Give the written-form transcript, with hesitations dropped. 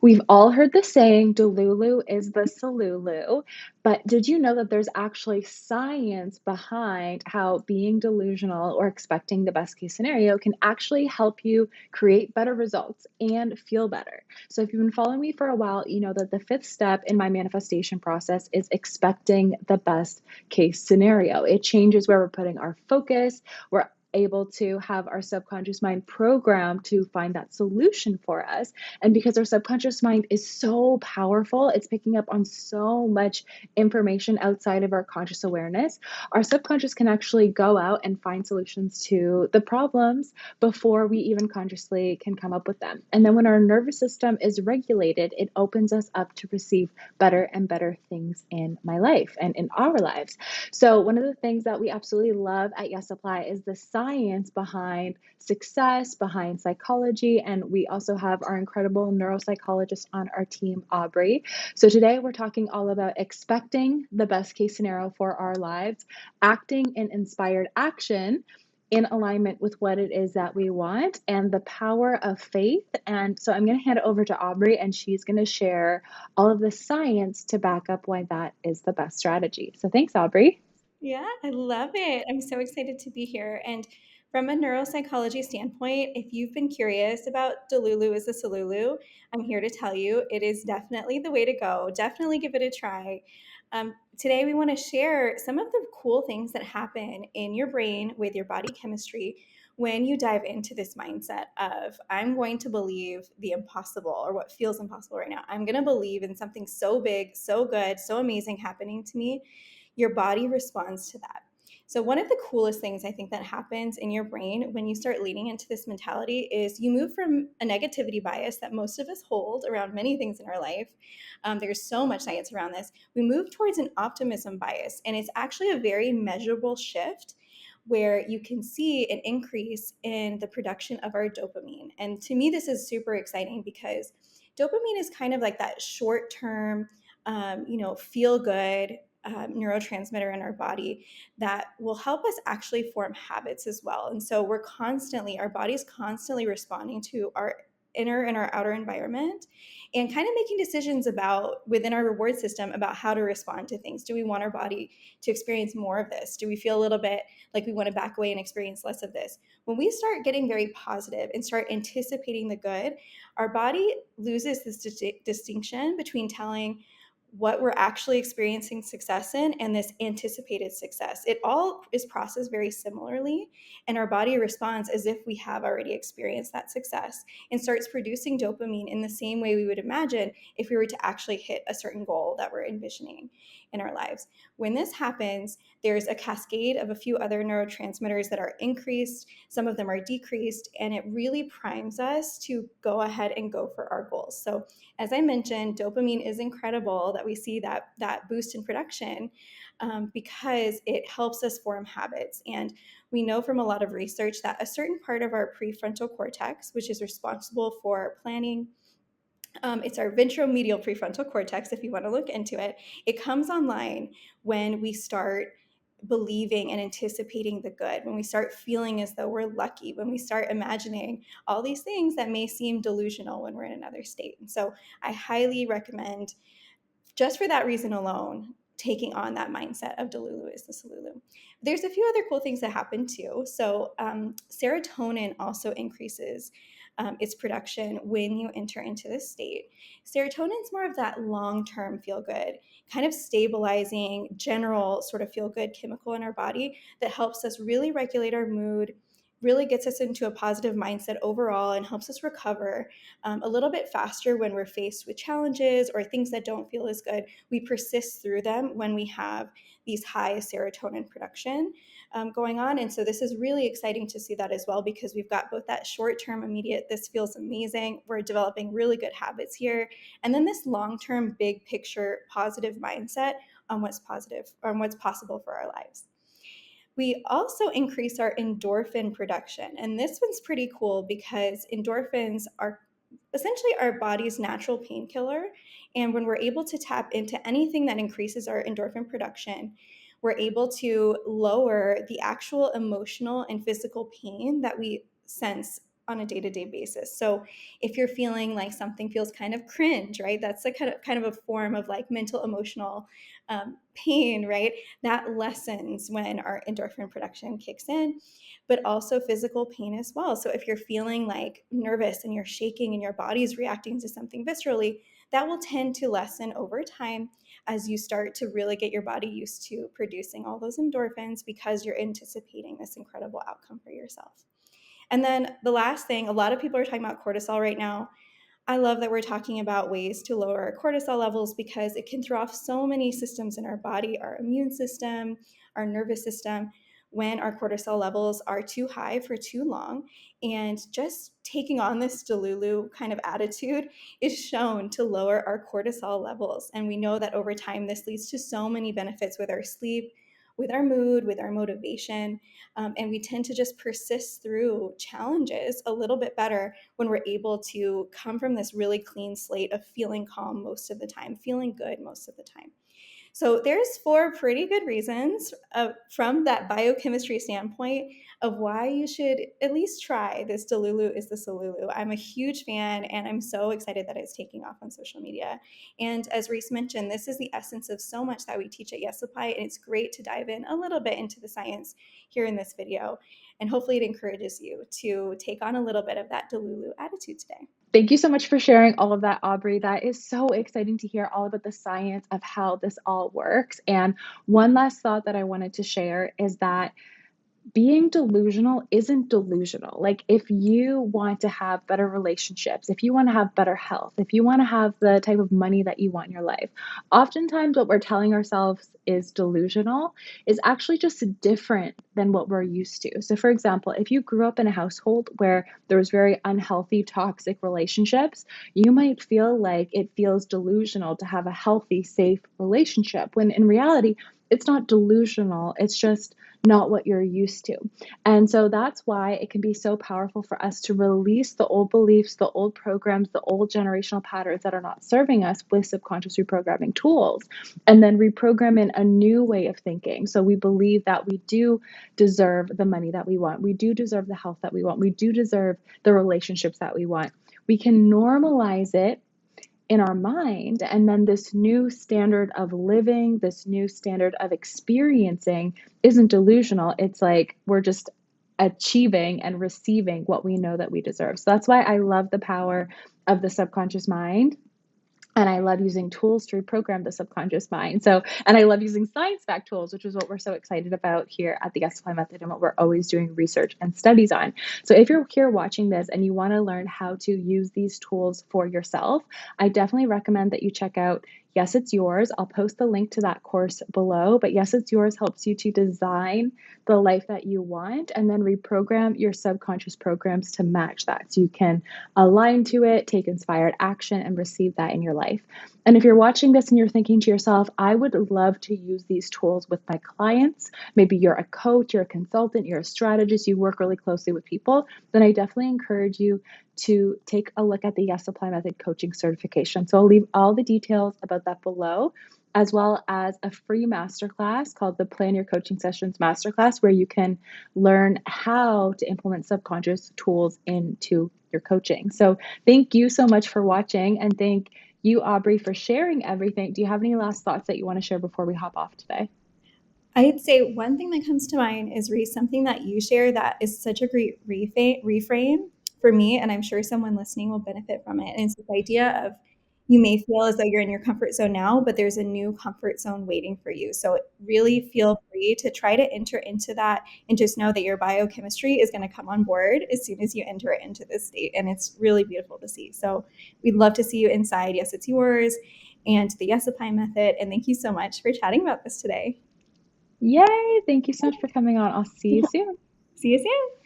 We've all heard the saying, Delulu is the solulu, but did you know that there's actually science behind how being delusional or expecting the best case scenario can actually help you create better results and feel better? So, if you've been following me for a while, you know that the fifth step in my manifestation process is expecting the best case scenario. It changes where we're putting our focus. We're able to have our subconscious mind programmed to find that solution for us. And because our subconscious mind is so powerful, it's picking up on so much information outside of our conscious awareness. Our subconscious can actually go out and find solutions to the problems before we even consciously can come up with them. And then when our nervous system is regulated, it opens us up to receive better and better things in my life and in our lives. So, one of the things that we absolutely love at Yes Apply is the science behind success, behind psychology, and we also have our incredible neuropsychologist on our team, Aubrey. So, today we're talking all about expecting the best case scenario for our lives, acting in inspired action in alignment with what it is that we want, and the power of faith. And so I'm going to hand it over to Aubrey, and she's going to share all of the science to back up why that is the best strategy. So thanks, Aubrey. Yeah, I love it. I'm so excited to be here. And from a neuropsychology standpoint, if you've been curious about Delulu is a solulu, I'm here to tell you it is definitely the way to go. Definitely give it a try. Today, we want to share some of the cool things that happen in your brain with your body chemistry when you dive into this mindset of, I'm going to believe the impossible or what feels impossible right now. I'm going to believe in something so big, so good, so amazing happening to me. Your body responds to that. So, one of the coolest things I think that happens in your brain when you start leaning into this mentality is you move from a negativity bias that most of us hold around many things in our life. There's so much science around this. We move towards an optimism bias, and it's actually a very measurable shift where you can see an increase in the production of our dopamine. And to me, this is super exciting because dopamine is kind of like that short term, feel good neurotransmitter in our body that will help us actually form habits as well. And so our body's constantly responding to our inner and our outer environment and kind of making decisions about within our reward system about how to respond to things. Do we want our body to experience more of this? Do we feel a little bit like we want to back away and experience less of this? When we start getting very positive and start anticipating the good, our body loses this distinction between telling what we're actually experiencing success in and this anticipated success. It all is processed very similarly, and our body responds as if we have already experienced that success and starts producing dopamine in the same way we would imagine if we were to actually hit a certain goal that we're envisioning in our lives. When this happens, there's a cascade of a few other neurotransmitters that are increased, some of them are decreased, and it really primes us to go ahead and go for our goals. So as I mentioned, dopamine is incredible that we see that boost in production because it helps us form habits. And we know from a lot of research that a certain part of our prefrontal cortex, which is responsible for planning, it's our ventromedial prefrontal cortex, if you want to look into it. It comes online when we start believing and anticipating the good, when we start feeling as though we're lucky, when we start imagining all these things that may seem delusional when we're in another state. And so I highly recommend, just for that reason alone, taking on that mindset of Delulu is the solulu. There's a few other cool things that happen too. So serotonin also increases its production when you enter into this state. Serotonin is more of that long-term feel-good, kind of stabilizing, general sort of feel-good chemical in our body that helps us really regulate our mood, really gets us into a positive mindset overall and helps us recover a little bit faster when we're faced with challenges or things that don't feel as good. We persist through them when we have these high serotonin production going on. And so this is really exciting to see that as well, because we've got both that short-term immediate, this feels amazing, we're developing really good habits here, and then this long-term big picture positive mindset on what's positive or on what's possible for our lives. We also increase our endorphin production. And this one's pretty cool because endorphins are essentially our body's natural painkiller. And when we're able to tap into anything that increases our endorphin production, we're able to lower the actual emotional and physical pain that we sense on a day-to-day basis. So if you're feeling like something feels kind of cringe, right? That's a kind of a form of like mental emotional pain, right? That lessens when our endorphin production kicks in, but also physical pain as well. So if you're feeling like nervous and you're shaking and your body is reacting to something viscerally, that will tend to lessen over time as you start to really get your body used to producing all those endorphins because you're anticipating this incredible outcome for yourself. And then the last thing, a lot of people are talking about cortisol right now. I love that we're talking about ways to lower our cortisol levels because it can throw off so many systems in our body, our immune system, our nervous system, when our cortisol levels are too high for too long. And just taking on this Delulu kind of attitude is shown to lower our cortisol levels. And we know that over time, this leads to so many benefits with our sleep, with our mood, with our motivation. And we tend to just persist through challenges a little bit better when we're able to come from this really clean slate of feeling calm most of the time, feeling good most of the time. So there's 4 pretty good reasons from that biochemistry standpoint of why you should at least try this Delulu is the Solulu. I'm a huge fan and I'm so excited that it's taking off on social media. And as Reese mentioned, this is the essence of so much that we teach at Yes Apply, and it's great to dive in a little bit into the science here in this video. And hopefully it encourages you to take on a little bit of that Delulu attitude today. Thank you so much for sharing all of that, Aubrey. That is so exciting to hear all about the science of how this all works. And one last thought that I wanted to share is that being delusional isn't delusional. Like, if you want to have better relationships, if you want to have better health, if you want to have the type of money that you want in your life, oftentimes what we're telling ourselves is delusional is actually just different than what we're used to. So, for example, if you grew up in a household where there was very unhealthy, toxic relationships, you might feel like it feels delusional to have a healthy, safe relationship, when in reality, it's not delusional. It's just not what you're used to. And so that's why it can be so powerful for us to release the old beliefs, the old programs, the old generational patterns that are not serving us with subconscious reprogramming tools, and then reprogram in a new way of thinking. So we believe that we do deserve the money that we want. We do deserve the health that we want. We do deserve the relationships that we want. We can normalize it in our mind, and then this new standard of living, this new standard of experiencing isn't delusional. It's like we're just achieving and receiving what we know that we deserve. So that's why I love the power of the subconscious mind. And I love using tools to reprogram the subconscious mind. So, and I love using science-backed tools, which is what we're so excited about here at the Yes Apply Method and what we're always doing research and studies on. So if you're here watching this and you want to learn how to use these tools for yourself, I definitely recommend that you check out Yes, It's Yours. I'll post the link to that course below, but Yes, It's Yours helps you to design the life that you want and then reprogram your subconscious programs to match that so you can align to it, take inspired action, and receive that in your life. And if you're watching this and you're thinking to yourself, I would love to use these tools with my clients, maybe you're a coach, you're a consultant, you're a strategist, you work really closely with people, then I definitely encourage you to take a look at the Yes Apply Method coaching certification. So I'll leave all the details about that below, as well as a free masterclass called the Plan Your Coaching Sessions Masterclass, where you can learn how to implement subconscious tools into your coaching. So thank you so much for watching, and thank you, Aubrey, for sharing everything. Do you have any last thoughts that you want to share before we hop off today? I'd say one thing that comes to mind is, Reese, something that you share that is such a great reframe for me, and I'm sure someone listening will benefit from it. And it's this idea of you may feel as though you're in your comfort zone now, but there's a new comfort zone waiting for you. So really feel free to try to enter into that and just know that your biochemistry is going to come on board as soon as you enter it into this state. And it's really beautiful to see. So we'd love to see you inside Yes, It's Yours and the Yes Apply Method. And thank you so much for chatting about this today. Yay! Thank you so much for coming on. I'll see you soon. See you soon.